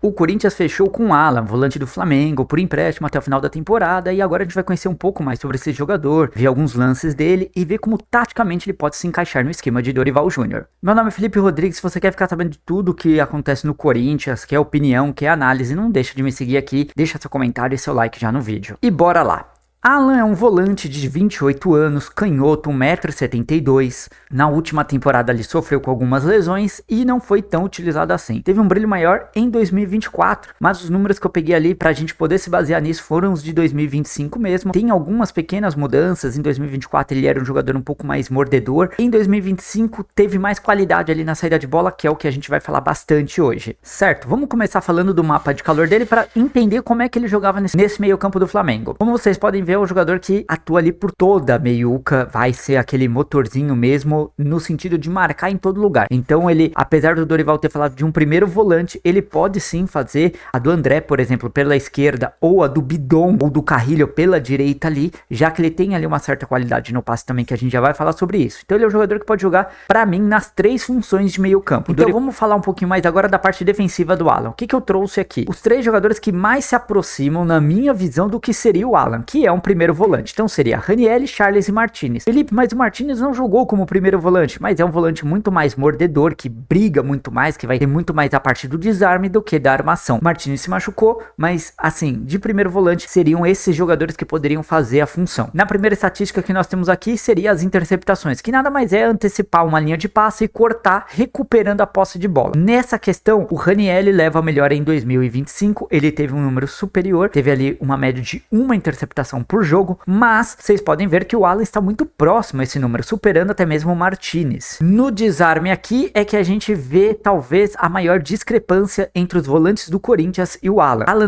O Corinthians fechou com o Alan, volante do Flamengo, por empréstimo até o final da temporada, e agora a gente vai conhecer um pouco mais sobre esse jogador, ver alguns lances dele e ver como taticamente ele pode se encaixar no esquema de Dorival Júnior. Meu nome é Felipe Rodrigues, se você quer ficar sabendo de tudo que acontece no Corinthians, quer opinião, quer análise, não deixa de me seguir aqui, deixa seu comentário e seu like já no vídeo. E bora lá! Alan é um volante de 28 anos, canhoto, 1,72 m. Na última temporada ele sofreu com algumas lesões e não foi tão utilizado assim. Teve um brilho maior em 2024, mas os números que eu peguei ali pra gente poder se basear nisso foram os de 2025 mesmo. Tem algumas pequenas mudanças, em 2024 ele era um jogador um pouco mais mordedor. Em 2025 teve mais qualidade ali na saída de bola, que é o que a gente vai falar bastante hoje. Certo, vamos começar falando do mapa de calor dele para entender como é que ele jogava nesse meio campo do Flamengo. Como vocês podem ver, é um jogador que atua ali por toda a meiuca, vai ser aquele motorzinho mesmo, no sentido de marcar em todo lugar. Então ele, apesar do Dorival ter falado de um primeiro volante, ele pode sim fazer a do André, por exemplo, pela esquerda, ou a do Bidon, ou do Carrilho pela direita ali, já que ele tem ali uma certa qualidade no passe também, que a gente já vai falar sobre isso. Então ele é um jogador que pode jogar, pra mim, nas três funções de meio campo. Então vamos falar um pouquinho mais agora da parte defensiva do Alan. O que eu trouxe aqui? Os três jogadores que mais se aproximam, na minha visão, do que seria o Alan, que é um primeiro volante. Então seria Ranieri, Charles e Martinez. Felipe, mas o Martinez não jogou como primeiro volante, mas é um volante muito mais mordedor, que briga muito mais, que vai ter muito mais a parte do desarme do que da armação. Martinez se machucou, mas assim, de primeiro volante seriam esses jogadores que poderiam fazer a função. Na primeira estatística que nós temos aqui seria as interceptações, que nada mais é antecipar uma linha de passe e cortar, recuperando a posse de bola. Nessa questão, o Ranieri leva a melhor em 2025, ele teve um número superior, teve ali uma média de uma interceptação por jogo, mas vocês podem ver que o Alan está muito próximo a esse número, superando até mesmo o Martinez. No desarme aqui é que a gente vê talvez a maior discrepância entre os volantes do Corinthians e o Alan. Alan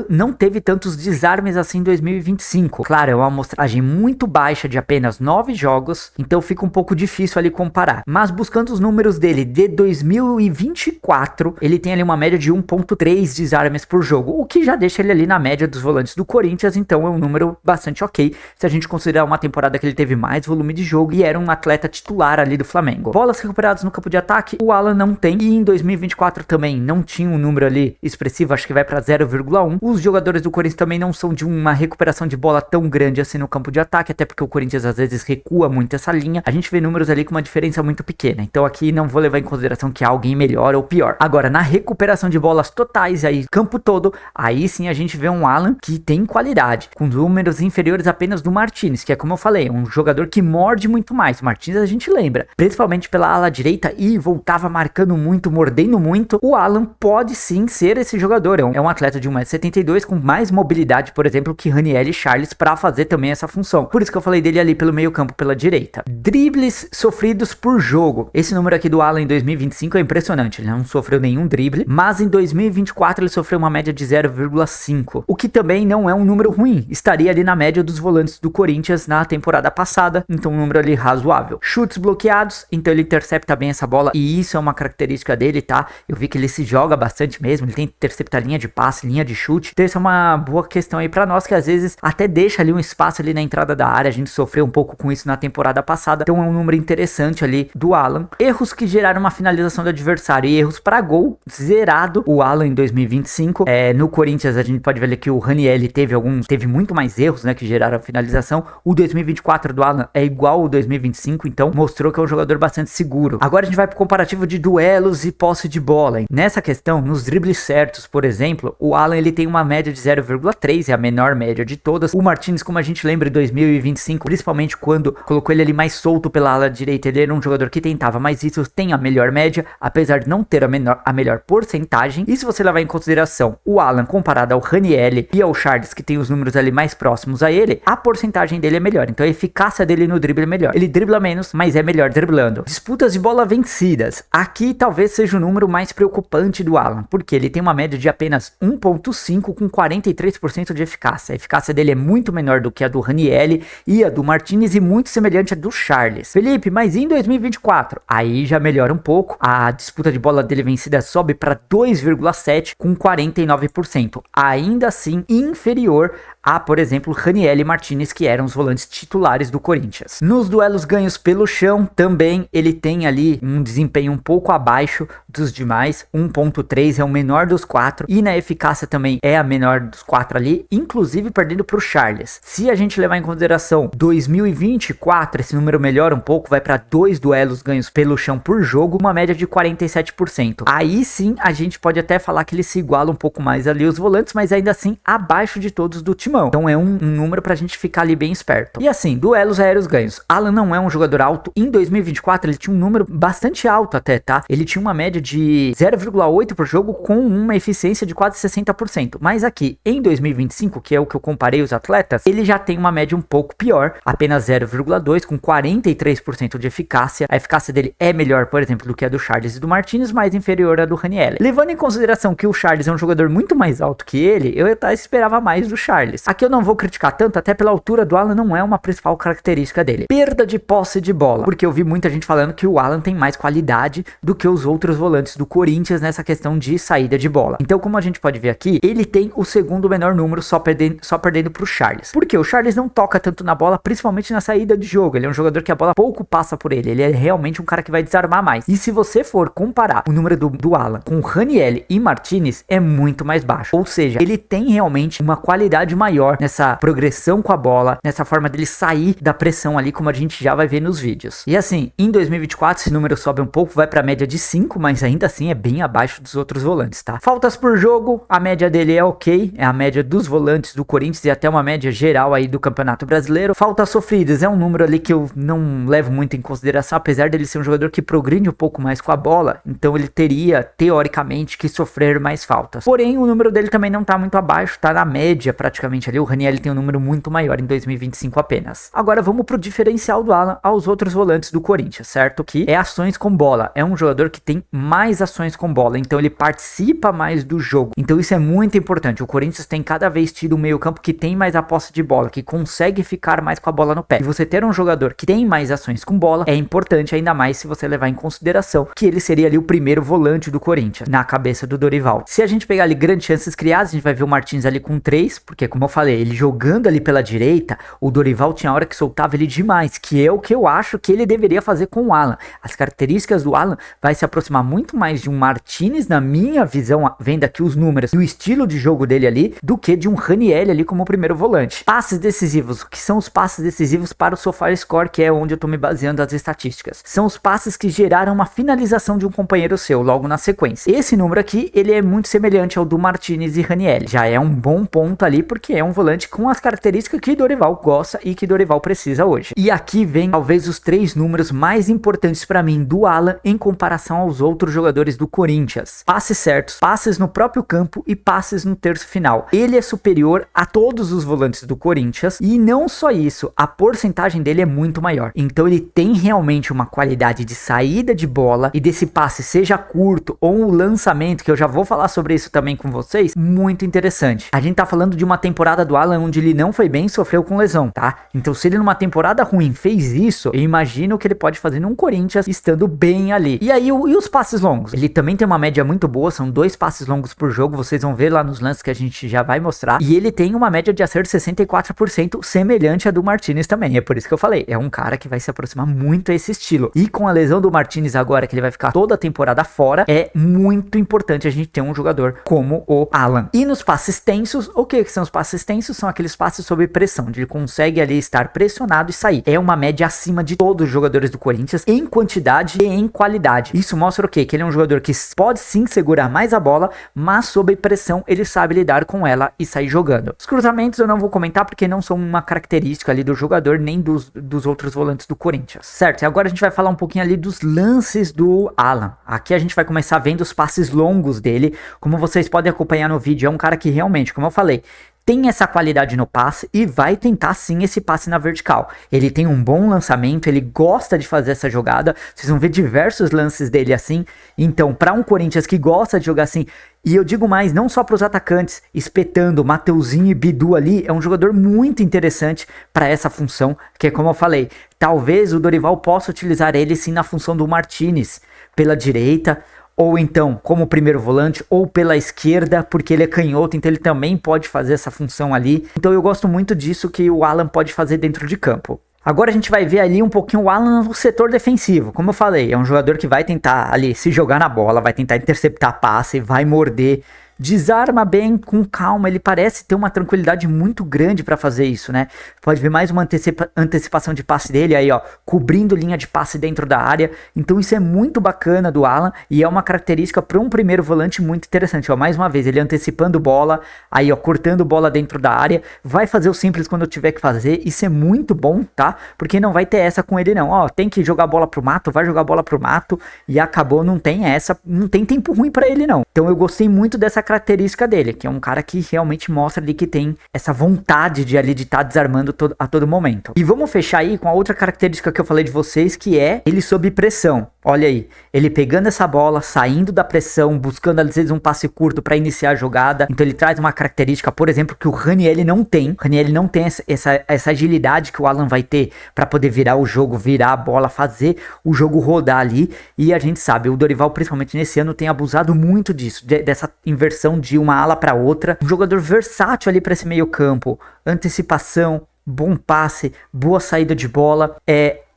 não teve tantos desarmes assim em 2025. Claro, é uma amostragem muito baixa de apenas 9 jogos, então fica um pouco difícil ali comparar. Mas buscando os números dele de 2024, ele tem ali uma média de 1,3 desarmes por jogo, o que já deixa ele ali na média dos volantes do Corinthians, então é um número bastante ok, se a gente considerar uma temporada que ele teve mais volume de jogo e era um atleta titular ali do Flamengo. Bolas recuperadas no campo de ataque, o Alan não tem, e em 2024 também não tinha um número ali expressivo, acho que vai para 0,1. Os jogadores do Corinthians também não são de uma recuperação de bola tão grande assim no campo de ataque, até porque o Corinthians às vezes recua muito essa linha. A gente vê números ali com uma diferença muito pequena, então aqui não vou levar em consideração que há alguém melhor ou pior. Agora, na recuperação de bolas totais aí, campo todo, aí sim a gente vê um Alan que tem qualidade, com números inferiores apenas do Martinez, que é como eu falei, um jogador que morde muito mais. O Martinez a gente lembra, principalmente pela ala direita, e voltava marcando muito, mordendo muito. O Alan pode sim ser esse jogador, é um atleta de 1,72 m com mais mobilidade, por exemplo, que Ranieri e Charles para fazer também essa função. Por isso que eu falei dele ali pelo meio campo, pela direita. Dribles sofridos por jogo. Esse número aqui do Alan em 2025 é impressionante, ele não sofreu nenhum drible, mas em 2024 ele sofreu uma média de 0,5, o que também não é um número ruim, estaria ali na média dos volantes do Corinthians na temporada passada, então um número ali razoável. Chutes bloqueados, então ele intercepta bem essa bola, e isso é uma característica dele, tá? Eu vi que ele se joga bastante mesmo, ele tem que interceptar linha de passe, linha de chute, então isso é uma boa questão aí pra nós, que às vezes até deixa ali um espaço ali na entrada da área, a gente sofreu um pouco com isso na temporada passada, então é um número interessante ali do Alan. Erros que geraram uma finalização do adversário e erros para gol, zerado o Alan em 2025. No Corinthians a gente pode ver ali que o Ranieri teve muito mais erros, né, que geraram a finalização. O 2024 do Alan é igual ao 2025, então mostrou que é um jogador bastante seguro. Agora a gente vai pro comparativo de duelos e posse de bola, hein? Nessa questão, nos dribles certos, por exemplo, o Alan ele tem uma média de 0,3, é a menor média de todas. O Martinez, como a gente lembra, em 2025, principalmente quando colocou ele ali mais solto pela ala direita, ele era um jogador que tentava, mas isso tem a melhor média, apesar de não ter a melhor porcentagem. E se você levar em consideração o Alan comparado ao Ranieri e ao Charles, que tem os números ali mais próximos a ele, a porcentagem dele é melhor, então a eficácia dele no drible é melhor. Ele dribla menos, mas é melhor driblando. Disputas de bola vencidas. Aqui talvez seja o número mais preocupante do Alan, porque ele tem uma média de apenas 1,5 com 43% de eficácia. A eficácia dele é muito menor do que a do Ranieri e a do Martinez e muito semelhante à do Charles. Felipe, mas em 2024? Aí já melhora um pouco. A disputa de bola dele vencida sobe para 2,7 com 49%. Ainda assim inferior a, por exemplo, Raniel e Martinez, que eram os volantes titulares do Corinthians. Nos duelos ganhos pelo chão, também ele tem ali um desempenho um pouco abaixo dos demais, 1.3 é o menor dos 4, e na eficácia também é a menor dos 4 ali, inclusive perdendo para o Charles. Se a gente levar em consideração 2024, esse número melhora um pouco, vai para 2 duelos ganhos pelo chão por jogo, uma média de 47%. Aí sim a gente pode até falar que ele se iguala um pouco mais ali os volantes, mas ainda assim abaixo de todos do timão. Então é um número pra gente ficar ali bem esperto. E assim, duelos aéreos ganhos. Alan não é um jogador alto. Em 2024 ele tinha um número bastante alto até, tá? Ele tinha uma média de 0,8 por jogo com uma eficiência de quase 60%. Mas aqui, em 2025, que é o que eu comparei os atletas, ele já tem uma média um pouco pior, apenas 0,2 com 43% de eficácia. A eficácia dele é melhor, por exemplo, do que a do Charles e do Martinez, mas inferior à do Raniel. Levando em consideração que o Charles é um jogador muito mais alto que ele, eu até esperava mais do Charles. Aqui eu não vou criticar tanto, até pela altura do Alan não é uma principal característica dele. Perda de posse de bola, porque eu vi muita gente falando que o Alan tem mais qualidade do que os outros volantes do Corinthians nessa questão de saída de bola. Então, como a gente pode ver aqui, ele tem o segundo menor número, só perdendo pro Charles. Porque o Charles não toca tanto na bola, principalmente na saída de jogo. Ele é um jogador que a bola pouco passa por ele. Ele é realmente um cara que vai desarmar mais. E se você for comparar o número do Alan com Raniel e Martinez, é muito mais baixo. Ou seja, ele tem realmente uma qualidade maior nessa progressão com a bola, nessa forma dele sair da pressão ali, como a gente já vai ver nos vídeos. E assim, em 2024 esse número sobe um pouco, vai pra média de 5, mas ainda assim é bem abaixo dos outros volantes, tá? Faltas por jogo, a média dele é ok, é a média dos volantes do Corinthians e até uma média geral aí do Campeonato Brasileiro. Faltas sofridas é um número ali que eu não levo muito em consideração, apesar dele ser um jogador que progride um pouco mais com a bola, então ele teria, teoricamente, que sofrer mais faltas. Porém, o número dele também não tá muito abaixo, tá na média praticamente ali. O Raniel tem um número muito maior em 2025 apenas. Agora vamos pro diferencial do Alan aos outros volantes do Corinthians, certo? Que é ações com bola. É um jogador que tem mais ações com bola, então ele participa mais do jogo. Então isso é muito importante. O Corinthians tem cada vez tido um meio campo que tem mais a posse de bola, que consegue ficar mais com a bola no pé. E você ter um jogador que tem mais ações com bola é importante, ainda mais se você levar em consideração que ele seria ali o primeiro volante do Corinthians, na cabeça do Dorival. Se a gente pegar ali grandes chances criadas, a gente vai ver o Martins ali com 3, porque como eu falei, ele jogando ali pela direita, o Dorival tinha hora que soltava ele demais, que é o que eu acho que ele deveria fazer com o Alan. As características do Alan vai se aproximar muito mais de um Martins, na minha visão, vendo aqui os números e o estilo de jogo dele ali, do que de um Raniel ali como primeiro volante. Passes decisivos, o que são os passes decisivos para o SofaScore, que é onde eu tô me baseando as estatísticas? São os passes que geraram uma finalização de um companheiro seu logo na sequência. Esse número aqui, ele é muito semelhante ao do Martinez e Raniel. Já é um bom ponto ali, porque é um volante com as características que Dorival gosta e que Dorival precisa hoje. E aqui vem talvez os 3 números mais importantes para mim do Alan em comparação aos outros jogadores do Corinthians. Passes certos, passes no próprio campo e passes no terço final. Ele é superior a todos os volantes do Corinthians e não só isso, a porcentagem dele é muito maior. Então ele tem realmente uma qualidade de saída de bola e desse passe, seja curto ou um lançamento, que eu já vou falar sobre isso também com vocês, muito interessante. A gente tá falando de uma temporada do Alan onde ele não foi bem e sofreu com lesão, tá? Então se ele numa temporada ruim fez isso, eu imagino o que ele pode fazer num Corinthians estando bem ali. E aí, e os passes longos? Ele também tem uma média muito boa, são 2 passes longos por jogo, vocês vão ver lá nos lances que a gente já vai mostrar. E ele tem uma média de acerto 64%, semelhante à do Martinez também. É por isso que eu falei, é um cara que vai se aproximar muito a esse estilo. E com a lesão do Martinez agora, que ele vai ficar toda a temporada fora, é muito importante a gente ter um jogador como o Alan. E nos passes tensos, o que são os passes tensos? São aqueles passes sob pressão, onde ele consegue ali estar pressionado e sair. É uma média acima de todos os jogadores do Corinthians em quantidade e em qualidade. Isso mostra o quê? Que ele é um jogador que pode sim segurar mais a bola, mas sob pressão ele sabe lidar com ela e sair jogando. Os cruzamentos eu não vou comentar porque não são uma característica ali do jogador nem dos outros volantes do Corinthians, certo? E agora a gente vai falar um pouquinho ali dos lances do Alan. Aqui a gente vai começar vendo os passes longos dele. Como vocês podem acompanhar no vídeo, é um cara que realmente, como eu falei, tem essa qualidade no passe e vai tentar sim esse passe na vertical. Ele tem um bom lançamento, ele gosta de fazer essa jogada. Vocês vão ver diversos lances dele assim. Então, para um Corinthians que gosta de jogar assim, e eu digo mais, não só para os atacantes, espetando Mateuzinho e Bidu ali, é um jogador muito interessante para essa função, que é como eu falei, talvez o Dorival possa utilizar ele sim na função do Martinez pela direita, ou então como primeiro volante, ou pela esquerda, porque ele é canhoto, então ele também pode fazer essa função ali. Então eu gosto muito disso que o Alan pode fazer dentro de campo. Agora a gente vai ver ali um pouquinho o Alan no setor defensivo. Como eu falei, é um jogador que vai tentar ali se jogar na bola, vai tentar interceptar passe, vai morder, desarma bem, com calma. Ele parece ter uma tranquilidade muito grande para fazer isso, né? Pode ver mais uma antecipação de passe dele aí, ó, cobrindo linha de passe dentro da área. Então isso é muito bacana do Alan e é uma característica para um primeiro volante muito interessante, ó. Mais uma vez, ele antecipando bola, aí, ó, cortando bola dentro da área, vai fazer o simples quando tiver que fazer. Isso é muito bom, tá? Porque não vai ter essa com ele não, ó, tem que jogar bola pro mato, vai jogar bola pro mato e acabou, não tem essa, não tem tempo ruim para ele não. Então eu gostei muito dessa característica dele, que é um cara que realmente mostra ali que tem essa vontade de ali de estar desarmando a todo momento. E vamos fechar aí com a outra característica que eu falei de vocês, que é ele sob pressão. Olha aí, ele pegando essa bola, saindo da pressão, buscando às vezes um passe curto para iniciar a jogada. Então ele traz uma característica, por exemplo, que o Ranieri não tem. O Ranieri não tem essa agilidade que o Alan vai ter para poder virar o jogo, virar a bola, fazer o jogo rodar ali. E a gente sabe, o Dorival, principalmente nesse ano, tem abusado muito disso, dessa inversão de uma ala para outra. Um jogador versátil ali para esse meio campo, antecipação, bom passe, boa saída de bola.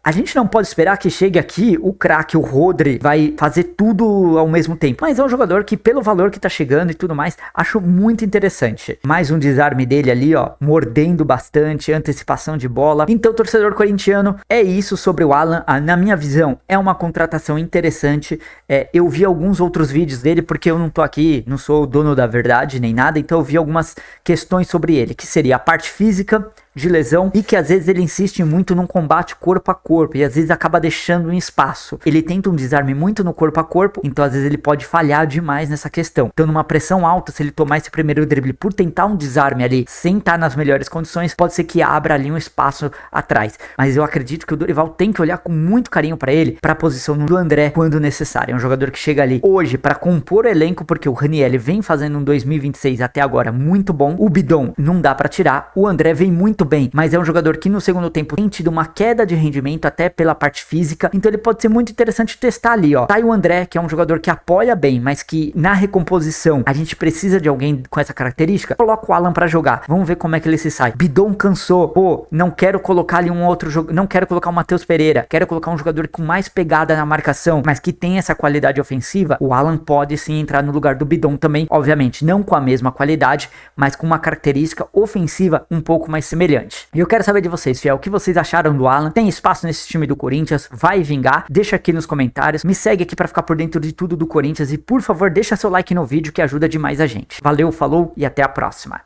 A gente não pode esperar que chegue aqui o craque, o Rodri, vai fazer tudo ao mesmo tempo. Mas é um jogador que, pelo valor que tá chegando e tudo mais, acho muito interessante. Mais um desarme dele ali, ó, mordendo bastante, antecipação de bola. Então, torcedor corintiano, é isso sobre o Alan. Na minha visão, é uma contratação interessante. Eu vi alguns outros vídeos dele, porque eu não tô aqui, não sou o dono da verdade nem nada. Então, eu vi algumas questões sobre ele, que seria a parte física de lesão e que às vezes ele insiste muito num combate corpo a corpo e às vezes acaba deixando um espaço. Ele tenta um desarme muito no corpo a corpo, então às vezes ele pode falhar demais nessa questão. Então numa pressão alta, se ele tomar esse primeiro drible por tentar um desarme ali, sem estar nas melhores condições, pode ser que abra ali um espaço atrás. Mas eu acredito que o Dorival tem que olhar com muito carinho para ele, para a posição do André quando necessário. É um jogador que chega ali hoje para compor o elenco, porque o Ranieri vem fazendo um 2026 até agora muito bom. O Bidon não dá para tirar, o André vem muito bem, mas é um jogador que no segundo tempo tem tido uma queda de rendimento até pela parte física, então ele pode ser muito interessante testar ali, ó. Tá aí o André, que é um jogador que apoia bem, mas que na recomposição a gente precisa de alguém com essa característica. Coloca o Alan pra jogar, vamos ver como é que ele se sai. Bidon cansou, pô, não quero colocar ali um outro jogo, não quero colocar o Matheus Pereira, quero colocar um jogador com mais pegada na marcação, mas que tem essa qualidade ofensiva. O Alan pode sim entrar no lugar do Bidon também, obviamente não com a mesma qualidade, mas com uma característica ofensiva um pouco mais semelhante. E eu quero saber de vocês, fiel, o que vocês acharam do Alan? Tem espaço nesse time do Corinthians? Vai vingar? Deixa aqui nos comentários, me segue aqui para ficar por dentro de tudo do Corinthians e por favor deixa seu like no vídeo que ajuda demais a gente. Valeu, falou e até a próxima.